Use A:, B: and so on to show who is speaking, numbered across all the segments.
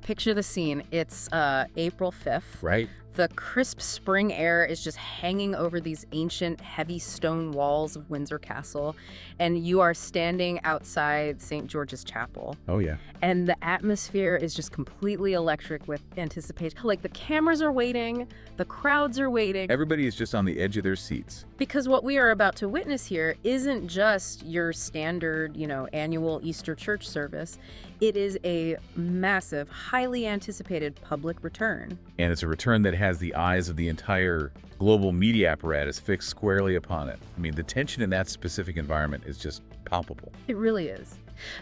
A: picture the scene. It's April 5th.
B: Right.
A: The crisp spring air is just hanging over these ancient, heavy stone walls of Windsor Castle, and you are standing outside St. George's Chapel.
B: Oh, yeah.
A: And the atmosphere is just completely electric with anticipation. Like, the cameras are waiting, the crowds are waiting.
B: Everybody is just on the edge of their seats.
A: Because what we are about to witness here isn't just your standard, annual Easter church service. It is a massive, highly anticipated public return.
B: And it's a return that has the eyes of the entire global media apparatus fixed squarely upon it. I mean, the tension in that specific environment is just palpable.
A: It really is.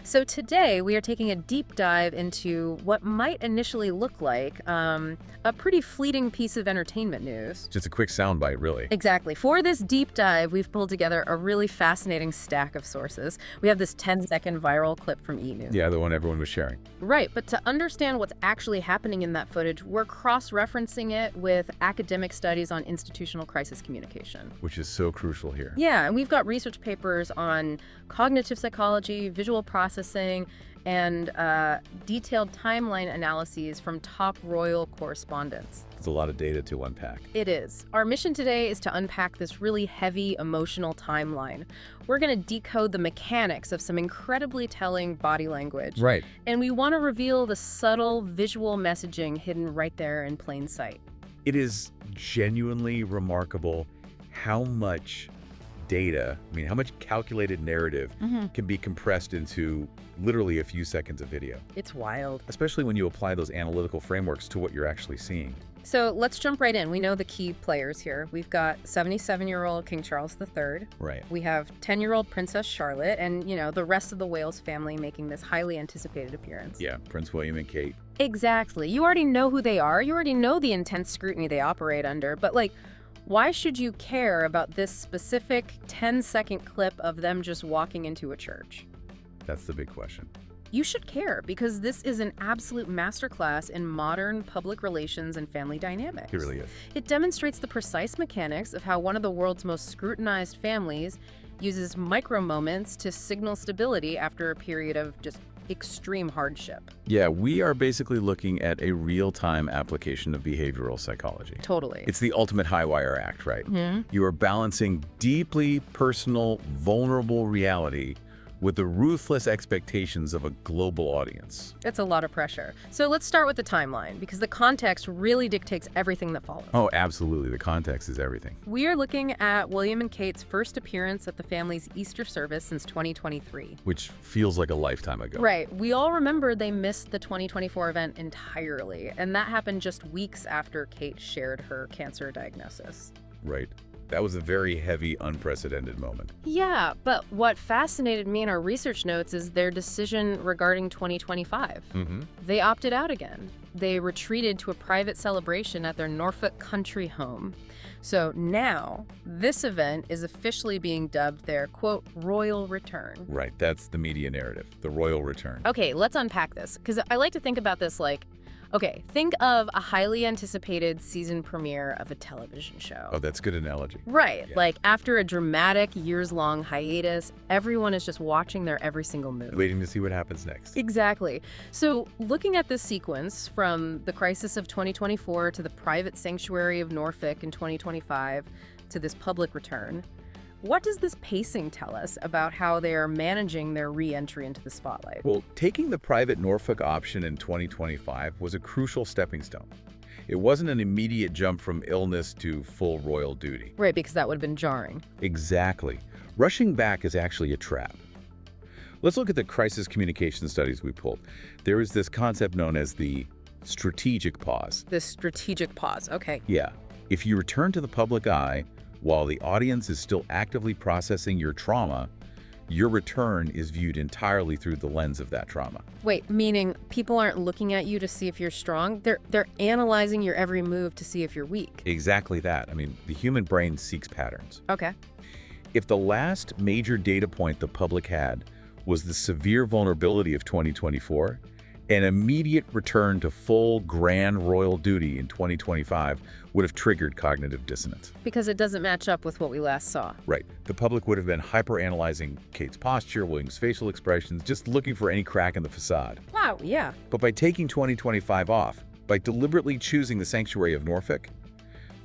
A: So today we are taking a deep dive into what might initially look like a pretty fleeting piece of entertainment news.
B: Just a quick soundbite, really.
A: Exactly. For this deep dive, we've pulled together a really fascinating stack of sources. We have this 10-second viral clip from E! News.
B: Yeah, the one everyone was sharing.
A: Right, but to understand what's actually happening in that footage, we're cross-referencing it with academic studies on institutional crisis communication.
B: Which is so crucial here.
A: Yeah, and we've got research papers on cognitive psychology, visual processing, and detailed timeline analyses from top royal correspondents.
B: There's a lot of data to unpack.
A: It is. Our mission today is to unpack this really heavy emotional timeline. We're going to decode the mechanics of some incredibly telling body language.
B: Right.
A: And we want to reveal the subtle visual messaging hidden right there in plain sight.
B: It is genuinely remarkable how much data, how much calculated narrative can be compressed into literally a few seconds of video.
A: It's wild.
B: Especially when you apply those analytical frameworks to what you're actually seeing.
A: So let's jump right in. We know the key players here. We've got 77-year-old King Charles III.
B: Right.
A: We have 10-year-old Princess Charlotte and, the rest of the Wales family making this highly anticipated appearance.
B: Yeah, Prince William and Kate.
A: Exactly. You already know who they are. You already know the intense scrutiny they operate under. But, why should you care about this specific 10-second clip of them just walking into a church?
B: That's the big question.
A: You should care because this is an absolute masterclass in modern public relations and family dynamics.
B: It really is.
A: It demonstrates the precise mechanics of how one of the world's most scrutinized families uses micro moments to signal stability after a period of just extreme hardship.
B: Yeah, we are basically looking at a real-time application of behavioral psychology.
A: Totally.
B: It's the ultimate high-wire act, right?
A: Mm-hmm.
B: You are balancing deeply personal, vulnerable reality with the ruthless expectations of a global audience.
A: It's a lot of pressure. So let's start with the timeline, because the context really dictates everything that follows.
B: Oh, absolutely. The context is everything.
A: We are looking at William and Kate's first appearance at the family's Easter service since 2023.
B: Which feels like a lifetime ago.
A: Right. We all remember they missed the 2024 event entirely, and that happened just weeks after Kate shared her cancer diagnosis.
B: Right. That was a very heavy, unprecedented moment.
A: Yeah, but what fascinated me in our research notes is their decision regarding 2025. They opted out again. They retreated to a private celebration at their Norfolk country home. So now, this event is officially being dubbed their, quote, royal return.
B: Right, that's the media narrative, the royal return.
A: Okay, let's unpack this, because I like to think about this like, okay, think of a highly anticipated season premiere of a television show.
B: Oh, that's a good analogy.
A: Right.
B: Yeah.
A: Like, after a dramatic years-long hiatus, everyone is just watching their every single move.
B: Waiting to see what happens next.
A: Exactly. So, looking at this sequence from the crisis of 2024 to the private sanctuary of Norfolk in 2025 to this public return, what does this pacing tell us about how they are managing their re-entry into the spotlight?
B: Well, taking the private Norfolk option in 2025 was a crucial stepping stone. It wasn't an immediate jump from illness to full royal duty.
A: Right, because that would have been jarring.
B: Exactly. Rushing back is actually a trap. Let's look at the crisis communication studies we pulled. There is this concept known as the strategic pause.
A: The strategic pause, okay.
B: Yeah. If you return to the public eye while the audience is still actively processing your trauma, your return is viewed entirely through the lens of that trauma.
A: Wait, meaning people aren't looking at you to see if you're strong? They're analyzing your every move to see if you're weak.
B: Exactly that. The human brain seeks patterns.
A: Okay.
B: If the last major data point the public had was the severe vulnerability of 2024, An immediate return to full grand royal duty in 2025 would have triggered cognitive dissonance.
A: Because it doesn't match up with what we last saw.
B: Right. The public would have been hyper-analyzing Kate's posture, William's facial expressions, just looking for any crack in the facade.
A: Wow, yeah.
B: But by taking 2025 off, by deliberately choosing the sanctuary of Norfolk,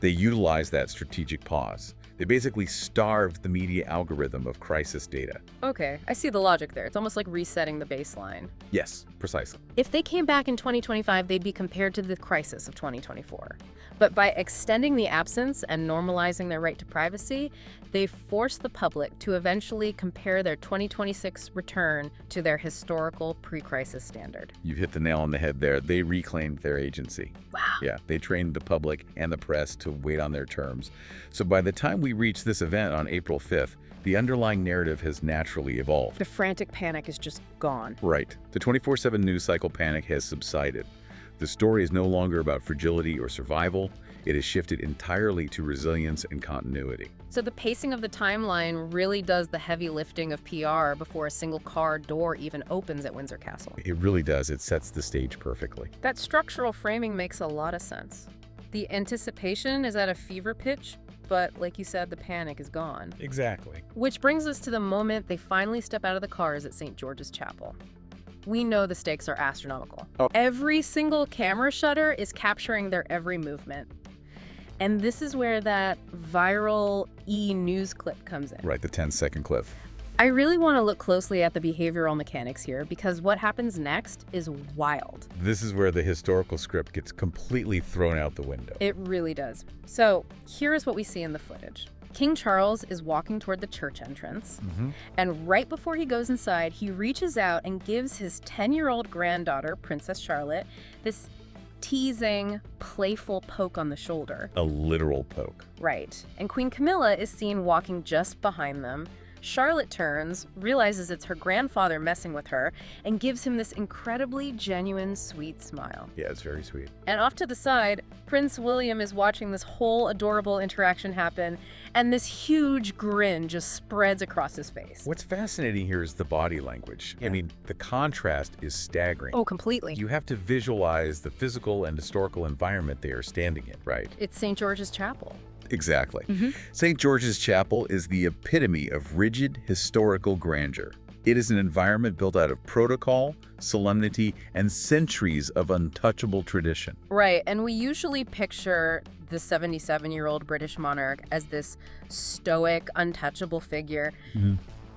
B: they utilized that strategic pause. They basically starved the media algorithm of crisis data.
A: Okay, I see the logic there. It's almost like resetting the baseline.
B: Yes, precisely.
A: If they came back in 2025, they'd be compared to the crisis of 2024. But by extending the absence and normalizing their right to privacy, they forced the public to eventually compare their 2026 return to their historical pre-crisis standard.
B: You've hit the nail on the head there. They reclaimed their agency.
A: Wow.
B: Yeah, they trained the public and the press to wait on their terms. So by the time we reach this event on April 5th, the underlying narrative has naturally evolved.
A: The frantic panic is just gone.
B: Right. The 24/7 news cycle panic has subsided. The story is no longer about fragility or survival. It has shifted entirely to resilience and continuity.
A: So the pacing of the timeline really does the heavy lifting of PR before a single car door even opens at Windsor Castle.
B: It really does. It sets the stage perfectly.
A: That structural framing makes a lot of sense. The anticipation is at a fever pitch, but like you said, the panic is gone.
B: Exactly.
A: Which brings us to the moment they finally step out of the cars at St. George's Chapel. We know the stakes are astronomical.
B: Oh.
A: Every single camera shutter is capturing their every movement. And this is where that viral e-news clip comes in.
B: Right, the 10-second clip.
A: I really want to look closely at the behavioral mechanics here because what happens next is wild.
B: This is where the historical script gets completely thrown out the window.
A: It really does. So here's what we see in the footage. King Charles is walking toward the church entrance, and right before he goes inside, he reaches out and gives his 10-year-old granddaughter, Princess Charlotte, this teasing, playful poke on the shoulder.
B: A literal poke.
A: Right. And Queen Camilla is seen walking just behind them. Charlotte turns, realizes it's her grandfather messing with her, and gives him this incredibly genuine, sweet smile.
B: Yeah, it's very sweet.
A: And off to the side, Prince William is watching this whole adorable interaction happen, and this huge grin just spreads across his face.
B: What's fascinating here is the body language. I mean, the contrast is staggering.
A: Oh, completely.
B: You have to visualize the physical and historical environment they are standing in, right?
A: It's St. George's Chapel.
B: Exactly. St. George's Chapel is the epitome of rigid historical grandeur. It is an environment built out of protocol, solemnity, and centuries of untouchable tradition.
A: Right, and we usually picture the 77-year-old British monarch as this stoic, untouchable figure.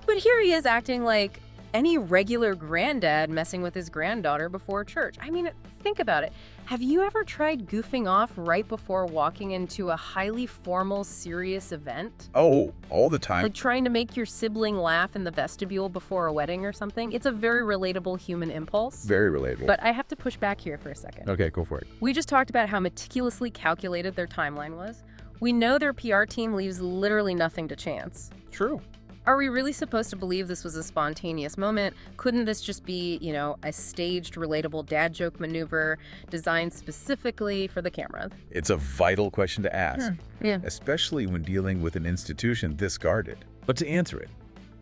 A: But here he is acting like any regular granddad messing with his granddaughter before church. I mean, think about it. Have you ever tried goofing off right before walking into a highly formal, serious event?
B: Oh, all the time.
A: Like trying to make your sibling laugh in the vestibule before a wedding or something? It's a very relatable human impulse.
B: Very relatable.
A: But I have to push back here for a second.
B: Okay, go for it.
A: We just talked about how meticulously calculated their timeline was. We know their PR team leaves literally nothing to chance.
B: True.
A: Are we really supposed to believe this was a spontaneous moment? Couldn't this just be, a staged, relatable dad joke maneuver designed specifically for the camera?
B: It's a vital question to ask,
A: Yeah.
B: especially when dealing with an institution this guarded. But to answer it,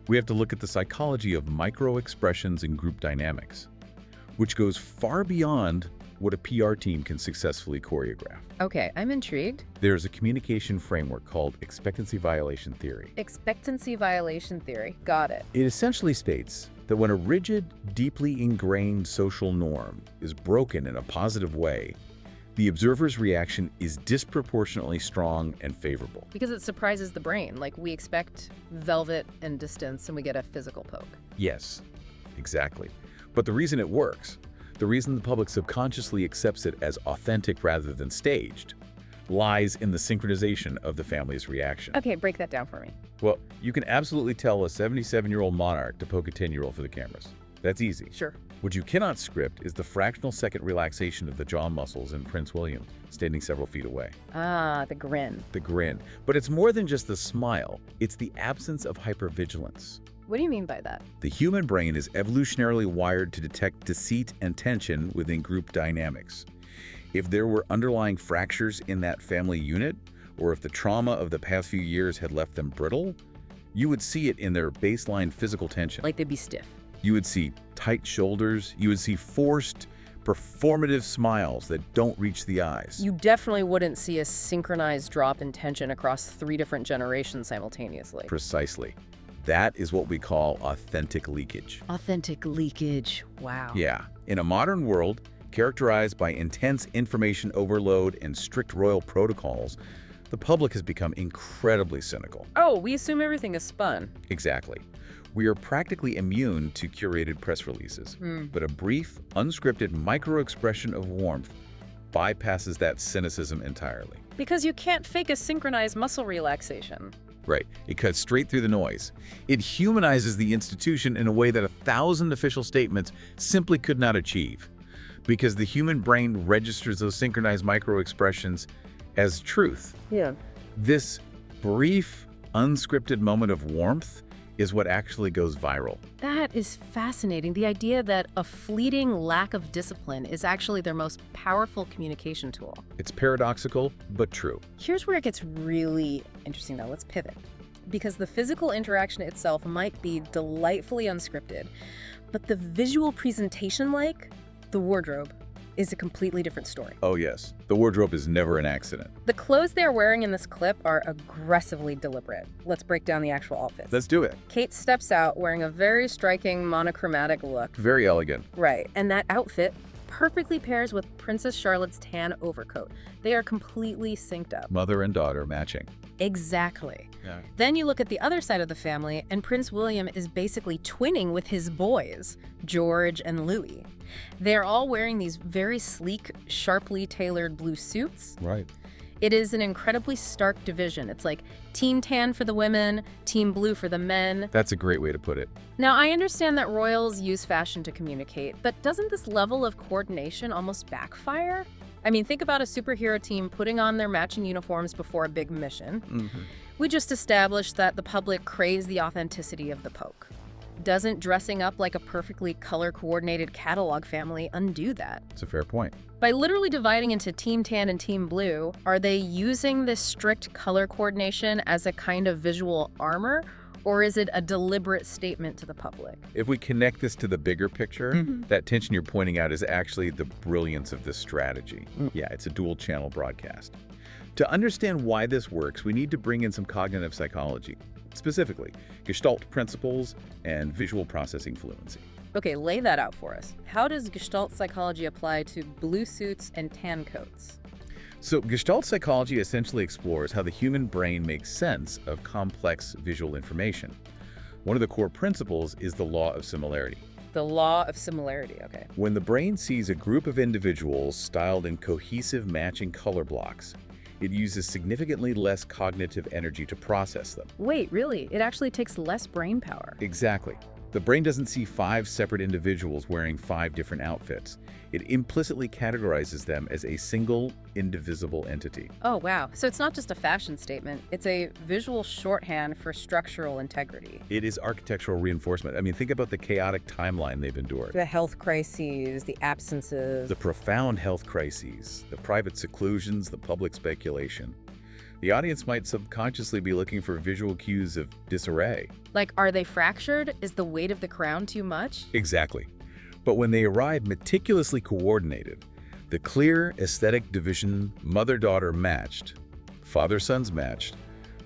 B: we have to look at the psychology of micro-expressions and group dynamics, which goes far beyond what a PR team can successfully choreograph.
A: Okay, I'm intrigued.
B: There's a communication framework called expectancy violation theory.
A: Expectancy violation theory. Got it.
B: It essentially states that when a rigid, deeply ingrained social norm is broken in a positive way, the observer's reaction is disproportionately strong and favorable.
A: Because it surprises the brain. Like we expect velvet and distance and we get a physical poke.
B: Yes, exactly. But the reason it works, the reason the public subconsciously accepts it as authentic rather than staged, lies in the synchronization of the family's reaction.
A: Okay, break that down for me.
B: Well, you can absolutely tell a 77-year-old monarch to poke a 10-year-old for the cameras. That's easy.
A: Sure.
B: What you cannot script is the fractional second relaxation of the jaw muscles in Prince William, standing several feet away.
A: Ah, the grin.
B: The grin. But it's more than just the smile. It's the absence of hypervigilance.
A: What do you mean by that?
B: The human brain is evolutionarily wired to detect deceit and tension within group dynamics. If there were underlying fractures in that family unit, or if the trauma of the past few years had left them brittle, you would see it in their baseline physical tension.
A: Like they'd be stiff.
B: You would see tight shoulders. You would see forced, performative smiles that don't reach the eyes.
A: You definitely wouldn't see a synchronized drop in tension across 3 different generations simultaneously.
B: Precisely. That is what we call authentic leakage.
A: Authentic leakage. Wow.
B: Yeah. In a modern world, characterized by intense information overload and strict royal protocols, the public has become incredibly cynical.
A: Oh, we assume everything is spun.
B: Exactly. We are practically immune to curated press releases, but a brief, unscripted micro-expression of warmth bypasses that cynicism entirely.
A: Because you can't fake a synchronized muscle relaxation.
B: Right. It cuts straight through the noise. It humanizes the institution in a way that 1,000 official statements simply could not achieve. Because the human brain registers those synchronized micro-expressions as truth.
A: Yeah.
B: This brief, unscripted moment of warmth is what actually goes viral.
A: That is fascinating. The idea that a fleeting lack of discipline is actually their most powerful communication tool.
B: It's paradoxical, but true.
A: Here's where it gets really interesting, though. Let's pivot. Because the physical interaction itself might be delightfully unscripted, but the visual presentation, like the wardrobe, is a completely different story.
B: Oh yes, the wardrobe is never an accident.
A: The clothes they're wearing in this clip are aggressively deliberate. Let's break down the actual outfits.
B: Let's do it.
A: Kate steps out wearing a very striking monochromatic look.
B: Very elegant.
A: Right, and that outfit perfectly pairs with Princess Charlotte's tan overcoat. They are completely synced up.
B: Mother and daughter matching.
A: Exactly.
B: Yeah.
A: Then you look at the other side of the family, and Prince William is basically twinning with his boys, George and Louis. They're all wearing these very sleek, sharply tailored blue suits.
B: Right.
A: It is an incredibly stark division. It's like Team Tan for the women, Team Blue for the men.
B: That's a great way to put it.
A: Now, I understand that royals use fashion to communicate, but doesn't this level of coordination almost backfire? I mean, think about a superhero team putting on their matching uniforms before a big mission. We just established that the public craves the authenticity of the Poke. Doesn't dressing up like a perfectly color-coordinated catalog family undo that?
B: It's a fair point.
A: By literally dividing into Team Tan and Team Blue, are they using this strict color coordination as a kind of visual armor, or is it a deliberate statement to the public?
B: If we connect this to the bigger picture, that tension you're pointing out is actually the brilliance of this strategy. Yeah, it's a dual-channel broadcast. To understand why this works, we need to bring in some cognitive psychology, specifically Gestalt principles and visual processing fluency.
A: Okay, lay that out for us. How does Gestalt psychology apply to blue suits and tan coats?
B: So Gestalt psychology essentially explores how the human brain makes sense of complex visual information. One of the core principles is the law of similarity.
A: The law of similarity, okay.
B: When the brain sees a group of individuals styled in cohesive matching color blocks, it uses significantly less cognitive energy to process them.
A: Wait, really? It actually takes less brain power?
B: Exactly. The brain doesn't see 5 separate individuals wearing 5 different outfits. It implicitly categorizes them as a single, indivisible entity.
A: Oh, wow. So it's not just a fashion statement. It's a visual shorthand for structural integrity.
B: It is architectural reinforcement. I mean, think about the chaotic timeline they've endured.
A: The health crises, the absences.
B: The profound health crises, the private seclusions, the public speculation. The audience might subconsciously be looking for visual cues of disarray.
A: Like, are they fractured? Is the weight of the crown too much?
B: Exactly. But when they arrive meticulously coordinated, the clear aesthetic division mother-daughter matched, father-sons matched,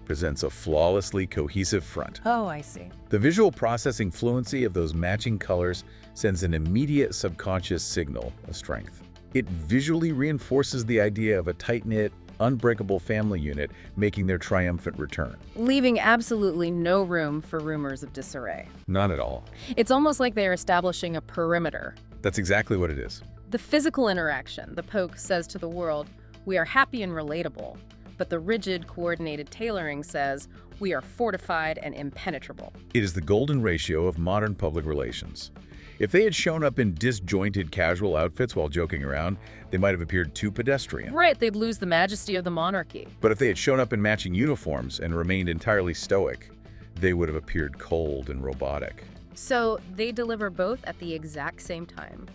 B: presents a flawlessly cohesive front.
A: Oh, I see.
B: The visual processing fluency of those matching colors sends an immediate subconscious signal of strength. It visually reinforces the idea of a tight-knit, unbreakable family unit making their triumphant return.
A: Leaving absolutely no room for rumors of disarray.
B: Not at all.
A: It's almost like they're establishing a perimeter.
B: That's exactly what it is.
A: The physical interaction, the Poke says to the world, we are happy and relatable. But the rigid, coordinated tailoring says, we are fortified and impenetrable.
B: It is the golden ratio of modern public relations. If they had shown up in disjointed casual outfits while joking around, they might have appeared too pedestrian.
A: Right, they'd lose the majesty of the monarchy.
B: But if they had shown up in matching uniforms and remained entirely stoic, they would have appeared cold and robotic.
A: So they deliver both at the exact same time.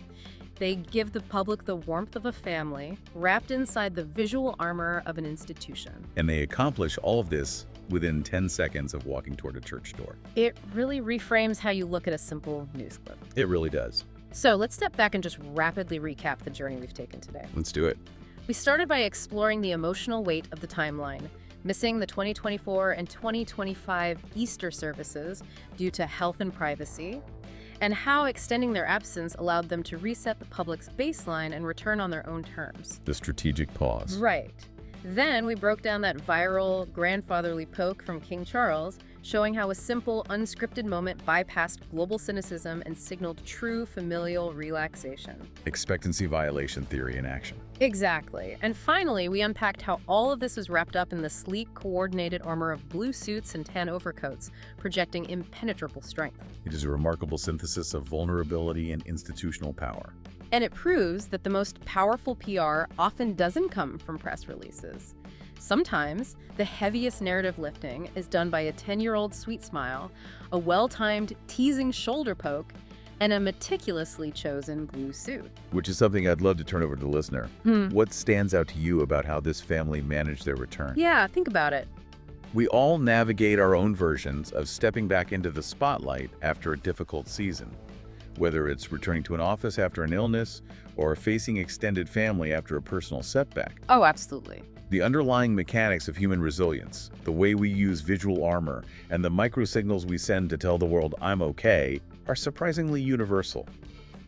A: They give the public the warmth of a family, wrapped inside the visual armor of an institution.
B: And they accomplish all of this within 10 seconds of walking toward a church door.
A: It really reframes how you look at a simple news clip.
B: It really does.
A: So let's step back and just rapidly recap the journey we've taken today.
B: Let's do it.
A: We started by exploring the emotional weight of the timeline, missing the 2024 and 2025 Easter services due to health and privacy, and how extending their absence allowed them to reset the public's baseline and return on their own terms.
B: The strategic pause.
A: Right. Then we broke down that viral grandfatherly poke from King Charles, showing how a simple, unscripted moment bypassed global cynicism and signaled true familial relaxation.
B: Expectancy violation theory in action.
A: Exactly. And finally, we unpacked how all of this was wrapped up in the sleek, coordinated armor of blue suits and tan overcoats, projecting impenetrable strength.
B: It is a remarkable synthesis of vulnerability and institutional power.
A: And it proves that the most powerful PR often doesn't come from press releases. Sometimes, the heaviest narrative lifting is done by a 10-year-old sweet smile, a well-timed, teasing shoulder poke, and a meticulously chosen blue suit.
B: Which is something I'd love to turn over to the listener. What stands out to you about how this family managed their return?
A: Yeah, think about it.
B: We all navigate our own versions of stepping back into the spotlight after a difficult season, whether it's returning to an office after an illness or facing extended family after a personal setback.
A: Oh, absolutely.
B: The underlying mechanics of human resilience, the way we use visual armor, and the microsignals we send to tell the world I'm okay, are surprisingly universal.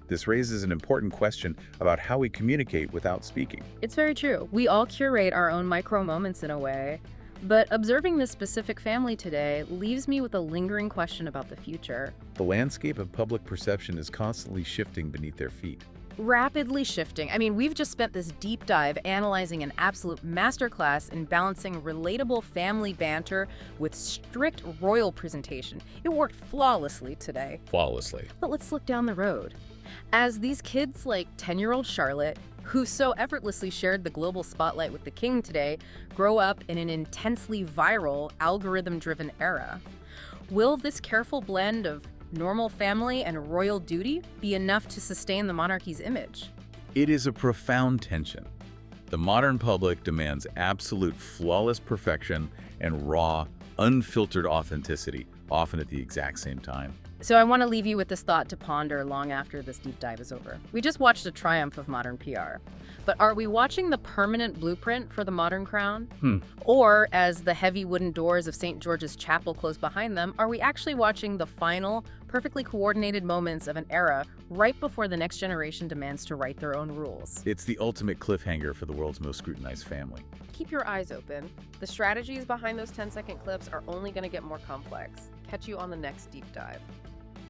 B: This raises an important question about how we communicate without speaking.
A: It's very true. We all curate our own micro moments in a way. But observing this specific family today leaves me with a lingering question about the future.
B: The landscape of public perception is constantly shifting beneath their feet.
A: Rapidly shifting. I mean, we've just spent this deep dive analyzing an absolute masterclass in balancing relatable family banter with strict royal presentation. It worked flawlessly today.
B: Flawlessly.
A: But let's look down the road. As these kids like 10-year-old Charlotte, who so effortlessly shared the global spotlight with the king today, grow up in an intensely viral, algorithm-driven era, will this careful blend of normal family and royal duty be enough to sustain the monarchy's image?
B: It is a profound tension. The modern public demands absolute flawless perfection and raw, unfiltered authenticity, often at the exact same time.
A: So I want to leave you with this thought to ponder long after this deep dive is over. We just watched a triumph of modern PR. But are we watching the permanent blueprint for the modern crown? Or, as the heavy wooden doors of St. George's Chapel close behind them, are we actually watching the final, perfectly coordinated moments of an era right before the next generation demands to write their own rules?
B: It's the ultimate cliffhanger for the world's most scrutinized family.
A: Keep your eyes open. The strategies behind those 10-second clips are only going to get more complex. Catch you on the next deep dive.